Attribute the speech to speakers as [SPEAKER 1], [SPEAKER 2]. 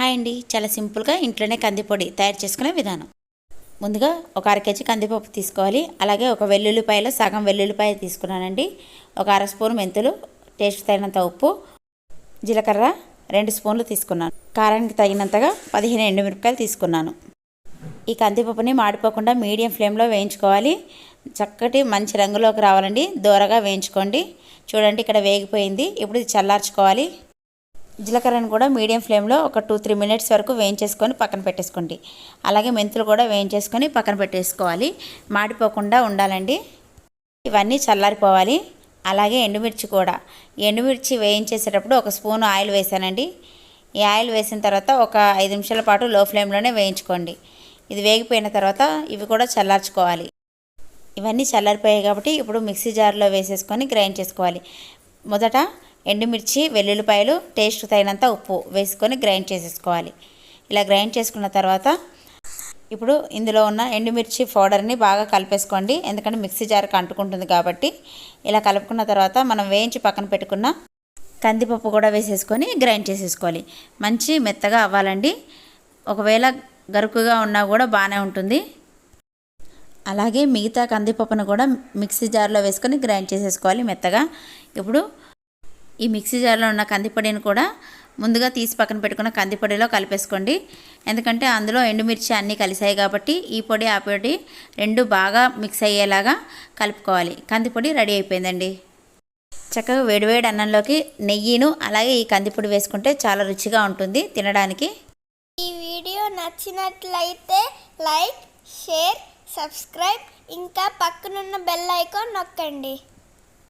[SPEAKER 1] Hi అండి, చాలా సింపుల్గా ఇంట్లోనే కందిపొడి తయారు చేసుకునే విధానం. ముందుగా ఒక అర కేజీ కందిపప్పు తీసుకోవాలి. అలాగే ఒక వెల్లుల్లిపాయలో సగం వెల్లుల్లిపాయ తీసుకున్నానండి. ఒక అర స్పూన్ మెంతులు, టేస్ట్ తగినంత ఉప్పు, జీలకర్ర 2 స్పూన్లు తీసుకున్నాను. కారానికి తగినంతగా 15 ఎండుమిరపకాయలు తీసుకున్నాను. ఈ కందిపప్పుని మాడిపోకుండా మీడియం ఫ్లేమ్లో వేయించుకోవాలి. చక్కటి మంచి రంగులోకి రావాలండి. దూరగా వేయించుకోండి. చూడండి, ఇక్కడ వేగిపోయింది. ఇప్పుడు ఇది చల్లార్చుకోవాలి. జీలకర్రను కూడా మీడియం ఫ్లేమ్లో ఒక 2-3 మినిట్స్ వరకు వేయించేసుకొని పక్కన పెట్టేసుకోండి. అలాగే మెంతులు కూడా వేయించేసుకొని పక్కన పెట్టేసుకోవాలి. మాడిపోకుండా ఉండాలండి. ఇవన్నీ చల్లారిపోవాలి. అలాగే ఎండుమిర్చి కూడా, ఎండుమిర్చి వేయించేసేటప్పుడు ఒక స్పూన్ ఆయిల్ వేసానండి. ఈ ఆయిల్ వేసిన తర్వాత ఒక 5 నిమిషాల పాటు లో ఫ్లేమ్లోనే వేయించుకోండి. ఇది వేగిపోయిన తర్వాత ఇవి కూడా చల్లార్చుకోవాలి. ఇవన్నీ చల్లారిపోయాయి కాబట్టి ఇప్పుడు మిక్సీ జార్లో వేసేసుకొని గ్రైండ్ చేసుకోవాలి. మొదట ఎండుమిర్చి, వెల్లుల్లిపాయలు, టేస్ట్ తగినంత ఉప్పు వేసుకొని గ్రైండ్ చేసేసుకోవాలి. ఇలా గ్రైండ్ చేసుకున్న తర్వాత ఇప్పుడు ఇందులో ఉన్న ఎండుమిర్చి పౌడర్ని బాగా కలిపేసుకోండి. ఎందుకంటే మిక్సీ జార్కి అంటుకుంటుంది కాబట్టి. ఇలా కలుపుకున్న తర్వాత మనం వేయించి పక్కన పెట్టుకున్న కందిపప్పు కూడా వేసేసుకొని గ్రైండ్ చేసేసుకోవాలి. మంచి మెత్తగా అవ్వాలండి. ఒకవేళ గరుకుగా ఉన్నా కూడా బాగానే ఉంటుంది. అలాగే మిగతా కందిపప్పును కూడా మిక్సీ జార్లో వేసుకొని గ్రైండ్ చేసేసుకోవాలి మెత్తగా. ఇప్పుడు ఈ మిక్సీ జార్లో ఉన్న కందిపొడిని కూడా ముందుగా తీసి పక్కన పెట్టుకున్న కందిపొడిలో కలిపేసుకోండి. ఎందుకంటే అందులో ఎండుమిర్చి అన్నీ కలిసాయి కాబట్టి ఈ పొడి ఆ పొడి రెండు బాగా మిక్స్ అయ్యేలాగా కలుపుకోవాలి. కందిపొడి రెడీ అయిపోయిందండి. చక్కగా వేడివేడి అన్నంలోకి నెయ్యిను అలాగే ఈ కందిపొడి వేసుకుంటే చాలా రుచిగా ఉంటుంది తినడానికి.
[SPEAKER 2] ఈ వీడియో నచ్చినట్లయితే లైక్, షేర్, సబ్స్క్రైబ్, ఇంకా పక్కనున్న బెల్ ఐకాన్ నొక్కండి.